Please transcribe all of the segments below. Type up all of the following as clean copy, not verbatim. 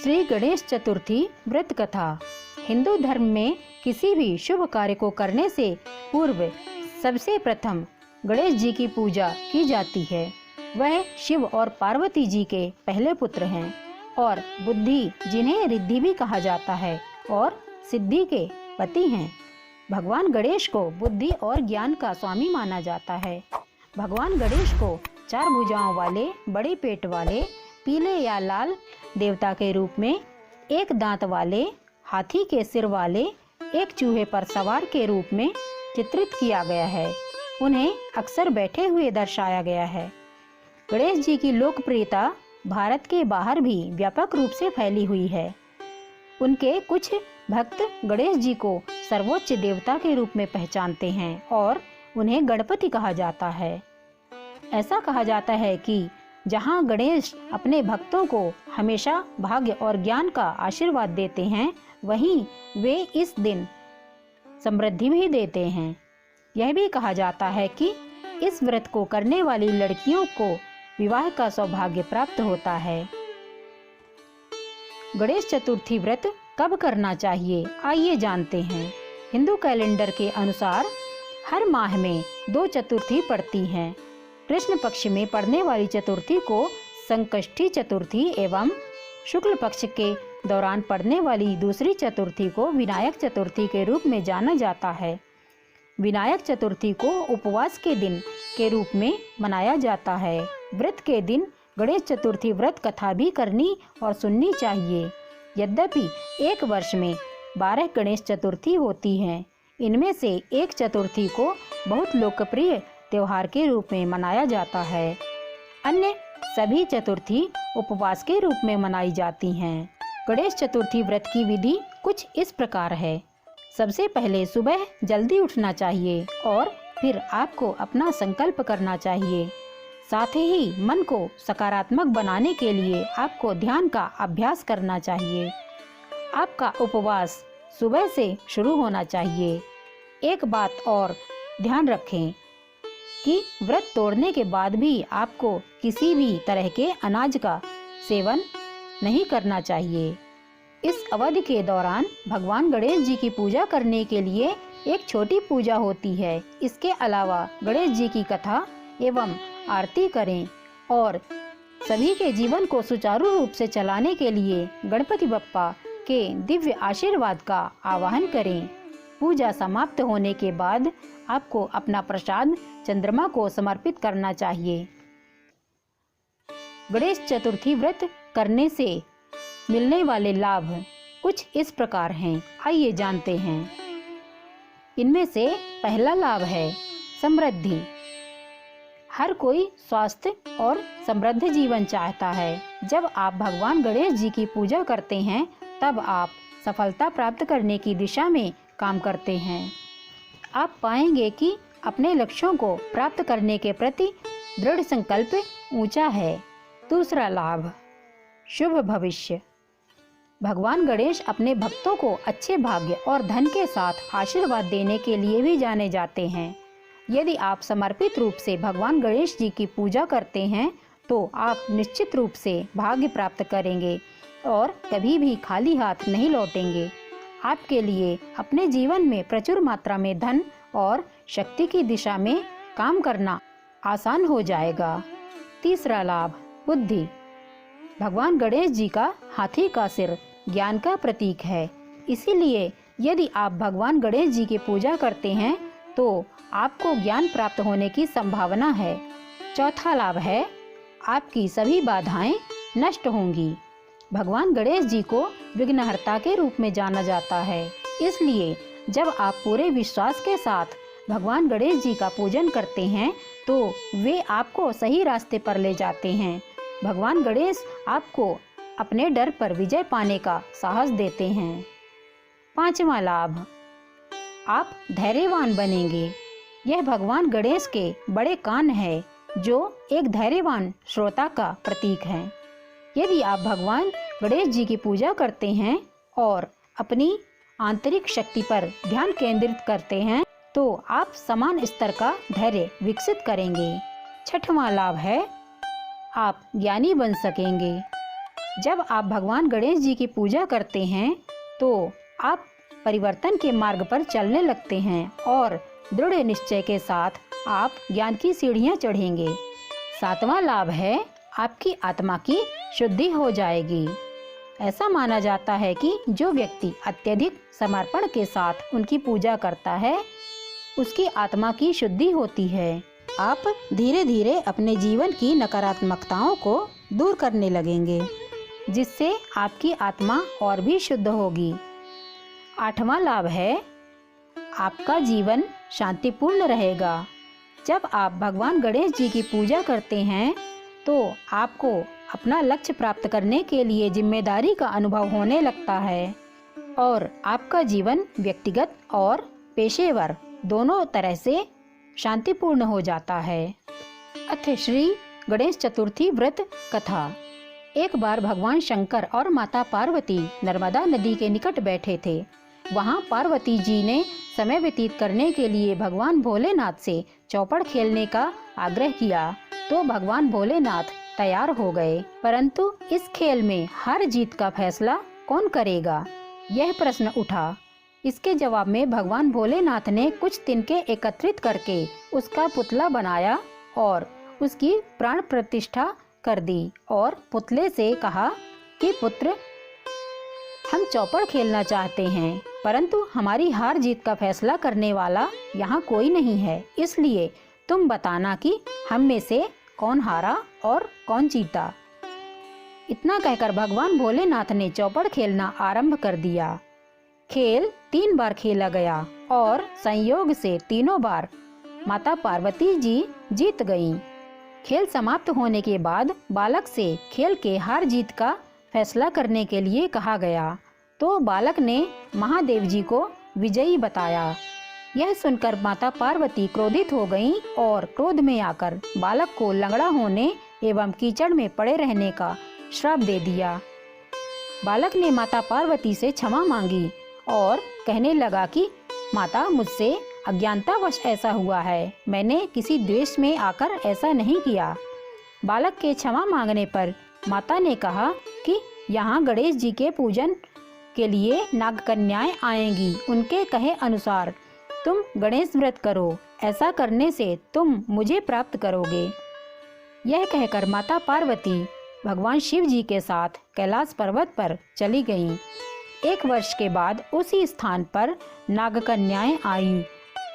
श्री गणेश चतुर्थी व्रत कथा। हिंदू धर्म में किसी भी शुभ कार्य को करने से पूर्व सबसे प्रथम गणेश जी की पूजा की जाती है। वह शिव और पार्वती जी के पहले पुत्र हैं और बुद्धि जिन्हें रिद्धि भी कहा जाता है और सिद्धि के पति हैं। भगवान गणेश को बुद्धि और ज्ञान का स्वामी माना जाता है। भगवान गणेश को 4 भुजाओं वाले, बड़े पेट वाले, पीले या लाल देवता के रूप में, 1 दांत वाले, हाथी के सिर वाले, 1 चूहे पर सवार के रूप में चित्रित किया गया है। उन्हें अक्सर बैठे हुए दर्शाया गया है। गणेश जी की लोकप्रियता भारत के बाहर भी व्यापक रूप से फैली हुई है। उनके कुछ भक्त गणेश जी को सर्वोच्च देवता के रूप में पहचानते हैं और उन्हें गणपति कहा जाता है। ऐसा कहा जाता है कि जहां गणेश अपने भक्तों को हमेशा भाग्य और ज्ञान का आशीर्वाद देते हैं, वहीं वे इस दिन समृद्धि भी देते हैं। यह भी कहा जाता है कि इस व्रत को करने वाली लड़कियों को विवाह का सौभाग्य प्राप्त होता है। गणेश चतुर्थी व्रत कब करना चाहिए, आइए जानते हैं। हिंदू कैलेंडर के अनुसार हर माह में 2 चतुर्थी पड़ती हैं। कृष्ण पक्ष में पड़ने वाली चतुर्थी को संकष्टी चतुर्थी एवं शुक्ल पक्ष के दौरान पड़ने वाली दूसरी चतुर्थी को विनायक चतुर्थी के रूप में जाना जाता है। विनायक चतुर्थी को उपवास के दिन के रूप में मनाया जाता है। व्रत के दिन गणेश चतुर्थी व्रत कथा भी करनी और सुननी चाहिए। यद्यपि एक वर्ष में 12 गणेश चतुर्थी होती हैं, इनमें से एक चतुर्थी को बहुत लोकप्रिय त्योहार के रूप में मनाया जाता है। अन्य सभी चतुर्थी उपवास के रूप में मनाई जाती हैं। गणेश चतुर्थी व्रत की विधि कुछ इस प्रकार है। सबसे पहले सुबह जल्दी उठना चाहिए और फिर आपको अपना संकल्प करना चाहिए। साथ ही मन को सकारात्मक बनाने के लिए आपको ध्यान का अभ्यास करना चाहिए। आपका उपवास सुबह से शुरू होना चाहिए। एक बात और ध्यान रखें कि व्रत तोड़ने के बाद भी आपको किसी भी तरह के अनाज का सेवन नहीं करना चाहिए। इस अवधि के दौरान भगवान गणेश जी की पूजा करने के लिए एक छोटी पूजा होती है। इसके अलावा गणेश जी की कथा एवं आरती करें और सभी के जीवन को सुचारू रूप से चलाने के लिए गणपति बप्पा के दिव्य आशीर्वाद का आवाहन करें। पूजा समाप्त होने के बाद आपको अपना प्रसाद चंद्रमा को समर्पित करना चाहिए। गणेश चतुर्थी व्रत करने से मिलने वाले लाभ कुछ इस प्रकार हैं, आइए जानते हैं। इनमें से पहला लाभ है समृद्धि। हर कोई स्वस्थ और समृद्ध जीवन चाहता है। जब आप भगवान गणेश जी की पूजा करते हैं, तब आप सफलता प्राप्त करने की दिशा में काम करते हैं। आप पाएंगे कि अपने लक्ष्यों को प्राप्त करने के प्रति दृढ़ संकल्प ऊंचा है। दूसरा लाभ शुभ भविष्य। भगवान गणेश अपने भक्तों को अच्छे भाग्य और धन के साथ आशीर्वाद देने के लिए भी जाने जाते हैं। यदि आप समर्पित रूप से भगवान गणेश जी की पूजा करते हैं, तो आप निश्चित रूप से भाग्य प्राप्त करेंगे और कभी भी खाली हाथ नहीं लौटेंगे। आपके लिए अपने जीवन में प्रचुर मात्रा में धन और शक्ति की दिशा में काम करना आसान हो जाएगा। तीसरा लाभ बुद्धि। भगवान गणेश जी का हाथी का सिर ज्ञान का प्रतीक है। इसीलिए यदि आप भगवान गणेश जी की पूजा करते हैं, तो आपको ज्ञान प्राप्त होने की संभावना है। चौथा लाभ है आपकी सभी बाधाएं नष्ट होंगी। भगवान गणेश जी को विघ्नहर्ता के रूप में जाना जाता है। इसलिए जब आप पूरे विश्वास के साथ भगवान गणेश जी का पूजन करते हैं, तो वे आपको सही रास्ते पर ले जाते हैं। भगवान गणेश आपको अपने डर पर विजय पाने का साहस देते हैं। पांचवा लाभ आप धैर्यवान बनेंगे। यह भगवान गणेश के बड़े कान है, जो एक धैर्यवान श्रोता का प्रतीक है। यदि आप भगवान गणेश जी की पूजा करते हैं और अपनी आंतरिक शक्ति पर ध्यान केंद्रित करते हैं, तो आप समान स्तर का धैर्य विकसित करेंगे। छठवां लाभ है आप ज्ञानी बन सकेंगे। जब आप भगवान गणेश जी की पूजा करते हैं तो आप परिवर्तन के मार्ग पर चलने लगते हैं और दृढ़ निश्चय के साथ आप ज्ञान की सीढ़ियां चढ़ेंगे। 7वां लाभ है आपकी आत्मा की शुद्धि हो जाएगी। ऐसा माना जाता है कि जो व्यक्ति अत्यधिक समर्पण के साथ उनकी पूजा करता है उसकी आत्मा की शुद्धि होती है। आप धीरे धीरे अपने जीवन की नकारात्मकताओं को दूर करने लगेंगे, जिससे आपकी आत्मा और भी शुद्ध होगी। 8वां लाभ है आपका जीवन शांतिपूर्ण रहेगा। जब आप भगवान गणेश जी की पूजा करते हैं तो आपको अपना लक्ष्य प्राप्त करने के लिए जिम्मेदारी का अनुभव होने लगता है और आपका जीवन व्यक्तिगत और पेशेवर दोनों तरह से शांतिपूर्ण हो जाता है। अथ श्री गणेश चतुर्थी व्रत कथा। एक बार भगवान शंकर और माता पार्वती नर्मदा नदी के निकट बैठे थे। वहाँ पार्वती जी ने समय व्यतीत करने के लिए भगवान भोलेनाथ से चौपड़ खेलने का आग्रह किया तो भगवान भोलेनाथ तैयार हो गए। परंतु इस खेल में हार जीत का फैसला कौन करेगा, यह प्रश्न उठा। इसके जवाब में भगवान भोलेनाथ ने कुछ तिनके एकत्रित करके उसका पुतला बनाया और उसकी प्राण प्रतिष्ठा कर दी और पुतले से कहा कि पुत्र, हम चौपड़ खेलना चाहते हैं परंतु हमारी हार जीत का फैसला करने वाला यहाँ कोई नहीं है, इसलिए तुम बताना कि हम में से कौन हारा और कौन जीता। इतना कहकर भगवान भोलेनाथ ने चौपड़ खेलना आरंभ कर दिया। खेल 3 बार खेला गया और संयोग से तीनों बार माता पार्वती जी जीत गईं। खेल समाप्त होने के बाद बालक से खेल के हार जीत का फैसला करने के लिए कहा गया तो बालक ने महादेव जी को विजयी बताया। यह सुनकर माता पार्वती क्रोधित हो गईं और क्रोध में आकर बालक को लंगड़ा होने एवं कीचड़ में पड़े रहने का श्राप दे दिया। बालक ने माता पार्वती से क्षमा मांगी और कहने लगा कि माता, मुझसे अज्ञानतावश ऐसा हुआ है, मैंने किसी द्वेष में आकर ऐसा नहीं किया। बालक के क्षमा मांगने पर माता ने कहा कि यहाँ गणेश जी के पूजन के लिए नागकन्याएं आएंगी, उनके कहे अनुसार तुम गणेश व्रत करो, ऐसा करने से तुम मुझे प्राप्त करोगे। यह कहकर माता पार्वती भगवान शिव जी के साथ कैलाश पर्वत पर चली गईं। 1 वर्ष के बाद उसी स्थान पर नागकन्याएं आईं।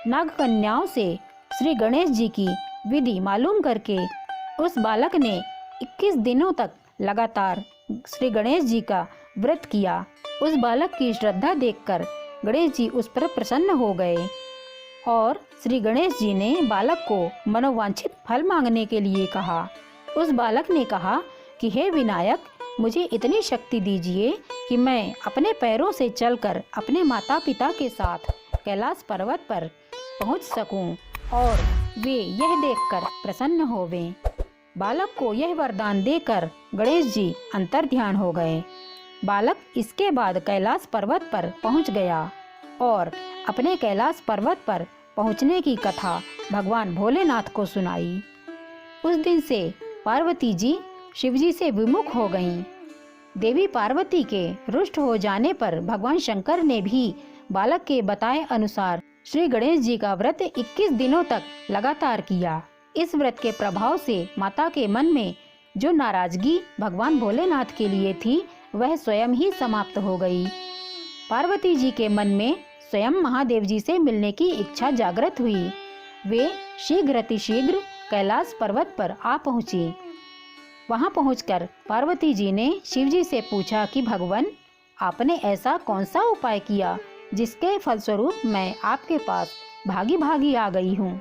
नागकन्याओं से श्री गणेश जी की विधि मालूम करके उस बालक ने 21 दिनों तक लगातार श्री गणेश जी का व्रत किया। उस बालक की श्रद्धा देखकर गणेश जी उस पर प्रसन्न हो गए और श्री गणेश जी ने बालक को मनोवांछित फल मांगने के लिए कहा। उस बालक ने कहा कि हे विनायक, मुझे इतनी शक्ति दीजिए कि मैं अपने पैरों से चलकर अपने माता पिता के साथ कैलाश पर्वत पर पहुंच सकूं और वे यह देखकर प्रसन्न होवें। बालक को यह वरदान देकर गणेश जी अंतर्ध्यान हो गए। बालक इसके बाद कैलाश पर्वत पर पहुंच गया और अपने कैलाश पर्वत पर पहुंचने की कथा भगवान भोलेनाथ को सुनाई। उस दिन से पार्वती जी शिवजी से विमुख हो गईं। देवी पार्वती के रुष्ट हो जाने पर भगवान शंकर ने भी बालक के बताए अनुसार श्री गणेश जी का व्रत 21 दिनों तक लगातार किया। इस व्रत के प्रभाव से माता के मन में जो नाराजगी भगवान भोलेनाथ के लिए थी वह स्वयं ही समाप्त हो गई। पार्वती जी के मन में स्वयं महादेव जी से मिलने की इच्छा जागृत हुई। वे शीघ्र कैलाश पर्वत पर आ पहुंची। वहां पहुंचकर पार्वती जी ने शिवजी से पूछा कि भगवान, आपने ऐसा कौन सा उपाय किया जिसके फलस्वरूप मैं आपके पास भागी भागी आ गई हूँ।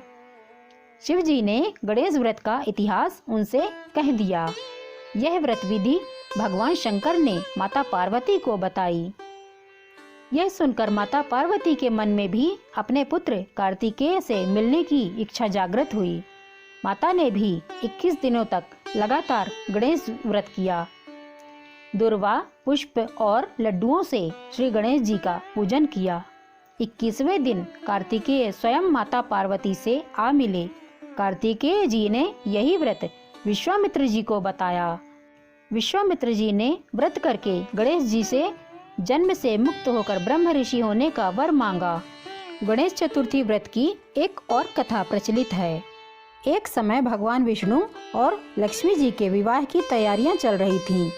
शिवजी ने गणेश व्रत का इतिहास उनसे कह दिया। यह व्रत विधि भगवान शंकर ने माता पार्वती को बताई। यह सुनकर माता पार्वती के मन में भी अपने पुत्र कार्तिकेय से मिलने की इच्छा जागृत हुई। माता ने भी 21 दिनों तक लगातार गणेश व्रत किया। दुर्वा, पुष्प और लड्डुओं से श्री गणेश जी का पूजन किया। 21वें दिन कार्तिकेय स्वयं माता पार्वती से आ मिले। कार्तिकेय जी ने यही व्रत विश्वामित्र जी को बताया। विश्वामित्र जी ने व्रत करके गणेश जी से जन्म से मुक्त होकर ब्रह्म ऋषि होने का वर मांगा। गणेश चतुर्थी व्रत की एक और कथा प्रचलित है। एक समय भगवान विष्णु और लक्ष्मी जी के विवाह की तैयारियां चल रही थीं।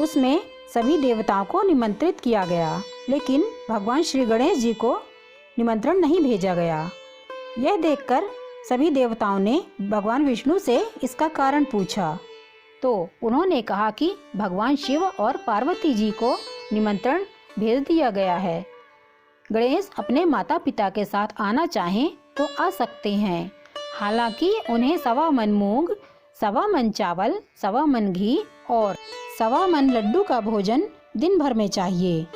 उसमें सभी देवताओं को निमंत्रित किया गया, लेकिन भगवान श्री गणेश जी को निमंत्रण नहीं भेजा गया। यह देखकर सभी देवताओं ने भगवान विष्णु से इसका कारण पूछा, तो उन्होंने कहा कि भगवान शिव और पार्वती जी को निमंत्रण भेज दिया गया है। गणेश अपने माता पिता के साथ आना चाहें तो आ सकते हैं, हालांकि उन्हें 1.25 मन मूंग, 1.25 मन चावल, 1.25 मन घी और 1.25 मन लड्डू का भोजन दिन भर में चाहिए।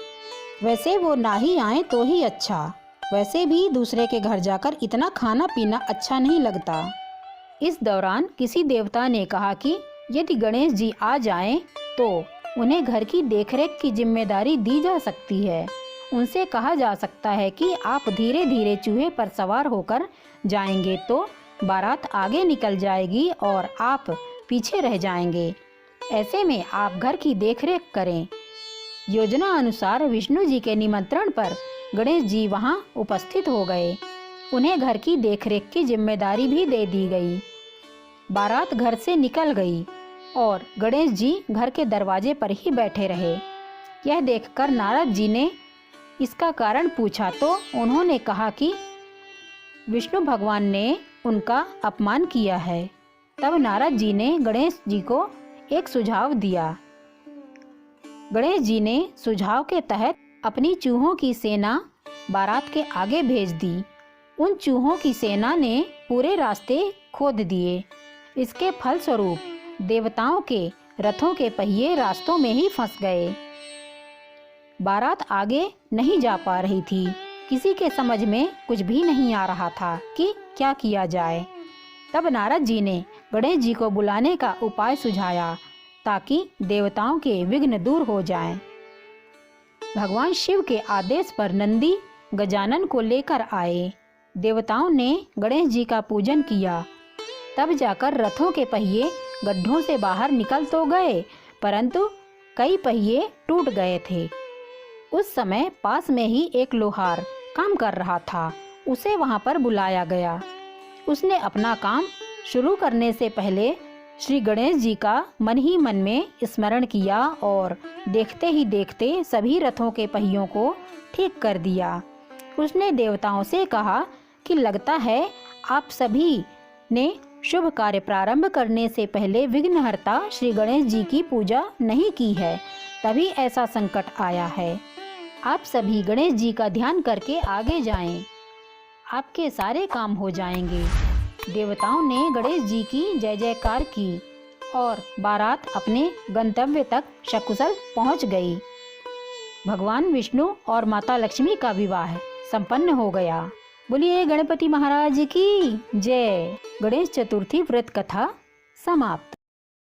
वैसे वो ना ही आए तो ही अच्छा। वैसे भी दूसरे के घर जाकर इतना खाना पीना अच्छा नहीं लगता। इस दौरान किसी देवता ने कहा कि यदि गणेश जी आ जाएं तो उन्हें घर की देखरेख की जिम्मेदारी दी जा सकती है। उनसे कहा जा सकता है कि आप धीरे धीरे चूहे पर सवार होकर जाएंगे तो बारात आगे निकल जाएगी और आप पीछे रह जाएंगे। ऐसे में आप घर की देखरेख करें। योजना अनुसार विष्णु जी के निमंत्रण पर गणेश जी वहां उपस्थित हो गए। उन्हें घर की देखरेख की जिम्मेदारी भी दे दी गई। बारात घर से निकल गई और गणेश जी घर के दरवाजे पर ही बैठे रहे। यह देखकर नारद जी ने इसका कारण पूछा तो उन्होंने कहा कि विष्णु भगवान ने उनका अपमान किया है। तब नारद जी ने गणेश जी को एक सुझाव दिया। गणेश जी ने सुझाव के तहत अपनी चूहों की सेना बारात के आगे भेज दी। उन चूहों की सेना ने पूरे रास्ते खोद दिए। इसके फलस्वरूप देवताओं के रथों के पहिए रास्तों में ही फंस गए। बारात आगे नहीं जा पा रही थी। किसी के समझ में कुछ भी नहीं आ रहा था कि क्या किया जाए। तब नारद जी ने गणेश जी को बुलाने का उपाय सुझाया ताकि देवताओं के विघ्न दूर हो जाएं। भगवान शिव के आदेश पर नंदी गजानन को लेकर आए। देवताओं ने गणेश जी का पूजन किया। तब जाकर रथों के पहिए गड्ढों से बाहर निकल तो गए, परंतु कई पहिए टूट गए थे। उस समय पास में ही एक लोहार काम कर रहा था। उसे वहां पर बुलाया गया। उसने अपना काम शुरू करने से पहले श्री गणेश जी का मन ही मन में स्मरण किया और देखते ही देखते सभी रथों के पहियों को ठीक कर दिया। उसने देवताओं से कहा कि लगता है आप सभी ने शुभ कार्य प्रारंभ करने से पहले विघ्नहर्ता श्री गणेश जी की पूजा नहीं की है, तभी ऐसा संकट आया है। आप सभी गणेश जी का ध्यान करके आगे जाएं, आपके सारे काम हो जाएंगे। देवताओं ने गणेश जी की जय जयकार की और बारात अपने गंतव्य तक सकुशल पहुंच गई। भगवान विष्णु और माता लक्ष्मी का विवाह संपन्न हो गया। बोलिए गणपति महाराज की जय। गणेश चतुर्थी व्रत कथा समाप्त।